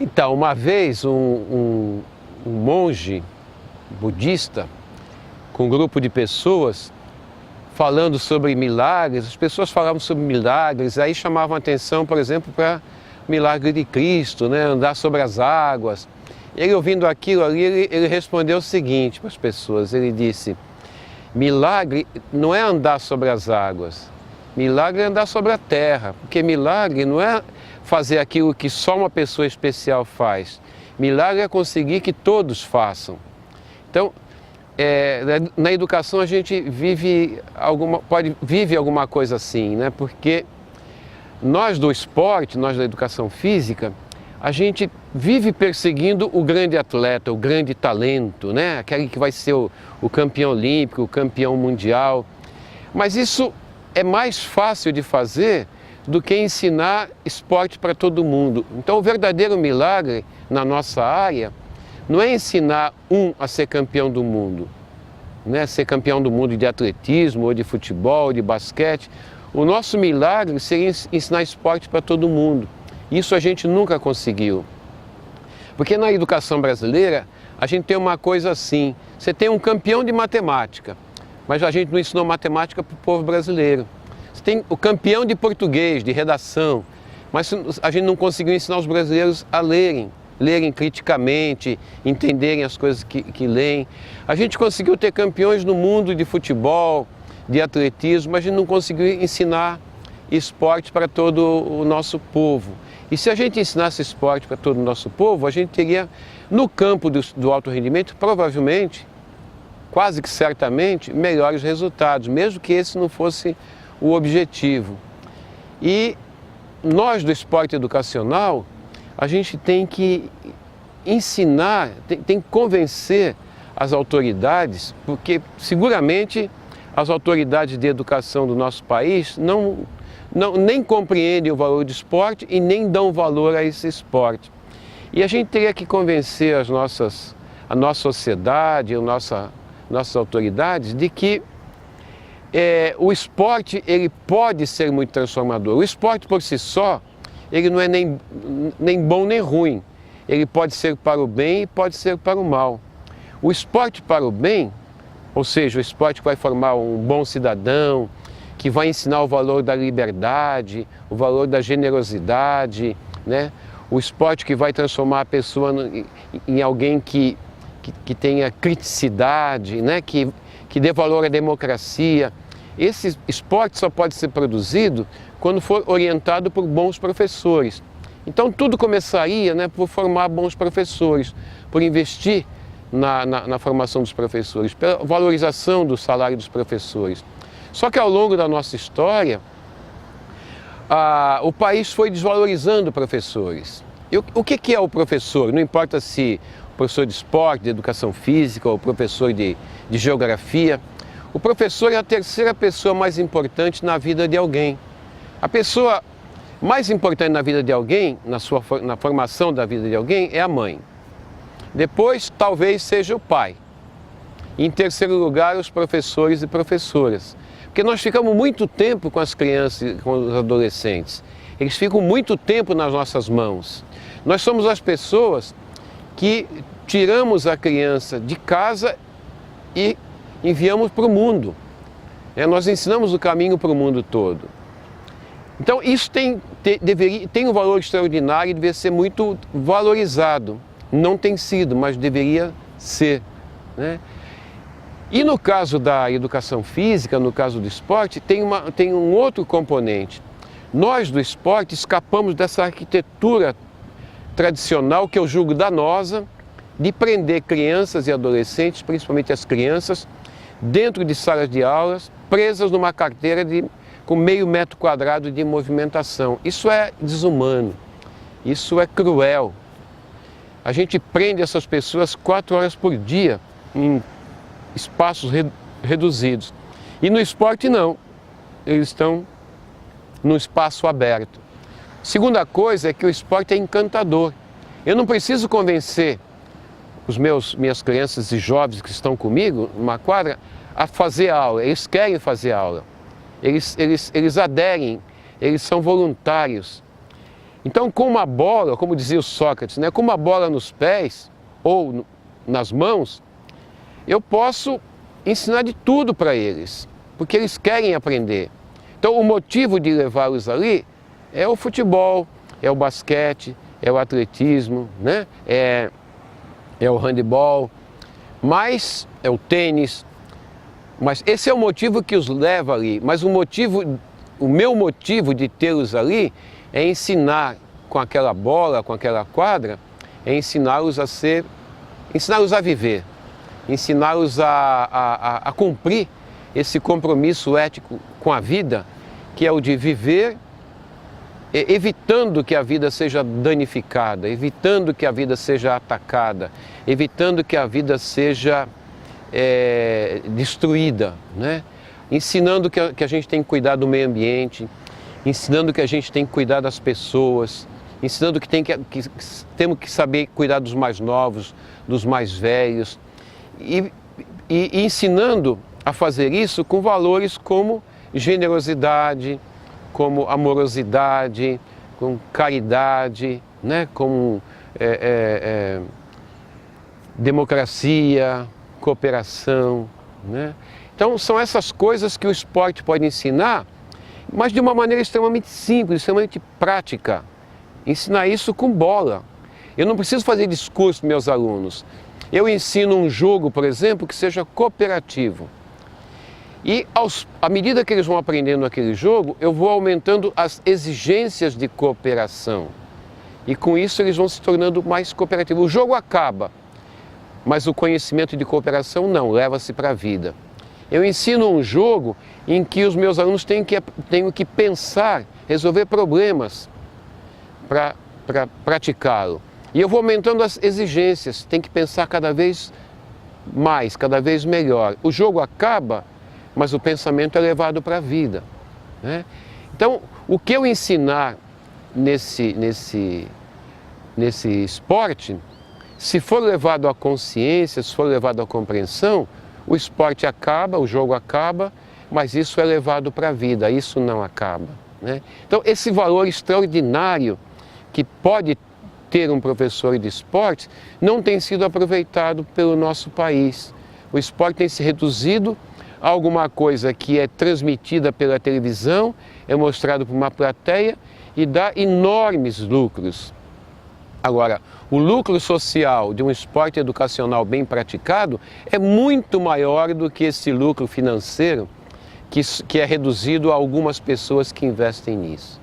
Então, uma vez um monge budista, com um grupo de pessoas, falando sobre milagres, as pessoas falavam sobre milagres, aí chamavam a atenção, por exemplo, para o milagre de Cristo, né? Andar sobre as águas. Ele, ouvindo aquilo ali, ele respondeu o seguinte para as pessoas, ele disse: milagre não é andar sobre as águas, milagre é andar sobre a terra, porque milagre não é fazer aquilo que só uma pessoa especial faz, milagre é conseguir que todos façam. Então, na educação a gente vive alguma coisa assim, né? Porque nós do esporte, nós da educação física, a gente vive perseguindo o grande atleta, o grande talento, né? Aquele que vai ser o campeão olímpico, o campeão mundial. Mas isso é mais fácil de fazer do que ensinar esporte para todo mundo. Então, o verdadeiro milagre na nossa área não é ensinar a ser campeão do mundo, né? Ser campeão do mundo de atletismo, ou de futebol, ou de basquete. O nosso milagre seria ensinar esporte para todo mundo. Isso a gente nunca conseguiu. Porque na educação brasileira, a gente tem uma coisa assim, você tem um campeão de matemática, mas a gente não ensinou matemática para o povo brasileiro. Você tem o campeão de português, de redação, mas a gente não conseguiu ensinar os brasileiros a lerem criticamente, entenderem as coisas que leem. A gente conseguiu ter campeões no mundo de futebol, de atletismo, mas a gente não conseguiu ensinar esporte para todo o nosso povo. E se a gente ensinasse esporte para todo o nosso povo, a gente teria, no campo do alto rendimento, provavelmente, quase que certamente, melhores resultados, mesmo que esse não fosse o objetivo. E nós do esporte educacional, a gente tem que ensinar, tem que convencer as autoridades, porque seguramente as autoridades de educação do nosso país nem compreendem o valor do esporte e nem dão valor a esse esporte. E a gente teria que convencer a nossa sociedade, nossas autoridades, de que o esporte ele pode ser muito transformador. O esporte por si só, ele não é nem bom nem ruim. Ele pode ser para o bem e pode ser para o mal. O esporte para o bem, ou seja, o esporte que vai formar um bom cidadão, que vai ensinar o valor da liberdade, o valor da generosidade, né? O esporte que vai transformar a pessoa em alguém que tenha criticidade, né? Que dê valor à democracia. Esse esporte só pode ser produzido quando for orientado por bons professores. Então tudo começaria, né, por formar bons professores, por investir na formação dos professores, pela valorização do salário dos professores. Só que ao longo da nossa história, o país foi desvalorizando professores. E o que é o professor? Não importa se o professor de esporte, de educação física, ou professor de geografia. O professor é a terceira pessoa mais importante na vida de alguém. A pessoa mais importante na vida de alguém, na formação da vida de alguém, é a mãe. Depois, talvez seja o pai. E, em terceiro lugar, os professores e professoras. Porque nós ficamos muito tempo com as crianças e com os adolescentes. Eles ficam muito tempo nas nossas mãos. Nós somos as pessoas que tiramos a criança de casa e enviamos para o mundo. Nós ensinamos o caminho para o mundo todo. Então isso tem um valor extraordinário e deveria ser muito valorizado. Não tem sido, mas deveria ser, né? E no caso da educação física, no caso do esporte, tem um outro componente. Nós do esporte escapamos dessa arquitetura tradicional, que eu julgo danosa, de prender crianças e adolescentes, principalmente as crianças, dentro de salas de aulas, presas numa carteira com meio metro quadrado de movimentação. Isso é desumano, isso é cruel. A gente prende essas pessoas 4 horas por dia em espaços reduzidos. E no esporte não, eles estão no espaço aberto. Segunda coisa é que o esporte é encantador. Eu não preciso convencer minhas crianças e jovens que estão comigo numa quadra a fazer aula. Eles querem fazer aula. Eles aderem, eles são voluntários. Então, com uma bola, como dizia o Sócrates, né, com uma bola nos pés ou nas mãos, eu posso ensinar de tudo para eles, porque eles querem aprender. Então, o motivo de levá-los ali é o futebol, é o basquete, é o atletismo, né? é o handebol, mas é o tênis. Mas esse é o motivo que os leva ali. Mas o meu motivo de tê-los ali é ensinar com aquela bola, com aquela quadra, é ensiná-los a viver, ensiná-los a cumprir esse compromisso ético com a vida, que é o de viver evitando que a vida seja danificada, evitando que a vida seja atacada, evitando que a vida seja destruída, né? Ensinando que a gente tem que cuidar do meio ambiente, ensinando que a gente tem que cuidar das pessoas, ensinando que temos que saber cuidar dos mais novos, dos mais velhos, e ensinando a fazer isso com valores como generosidade, como amorosidade, com caridade, né? Como democracia, cooperação, né? Então são essas coisas que o esporte pode ensinar, mas de uma maneira extremamente simples, extremamente prática. Ensinar isso com bola. Eu não preciso fazer discurso para meus alunos. Eu ensino um jogo, por exemplo, que seja cooperativo. E à medida que eles vão aprendendo aquele jogo, eu vou aumentando as exigências de cooperação. E com isso eles vão se tornando mais cooperativos. O jogo acaba, mas o conhecimento de cooperação não, leva-se para a vida. Eu ensino um jogo em que os meus alunos têm que pensar, resolver problemas para praticá-lo. E eu vou aumentando as exigências, tem que pensar cada vez mais, cada vez melhor. O jogo acaba, mas o pensamento é levado para a vida, né? Então, o que eu ensinar nesse esporte, se for levado à consciência, se for levado à compreensão, o esporte acaba, o jogo acaba, mas isso é levado para a vida, isso não acaba, né? Então, esse valor extraordinário que pode ter um professor de esporte não tem sido aproveitado pelo nosso país. O esporte tem se reduzido a alguma coisa que é transmitida pela televisão, é mostrado para uma plateia e dá enormes lucros. Agora, o lucro social de um esporte educacional bem praticado é muito maior do que esse lucro financeiro que é reduzido a algumas pessoas que investem nisso.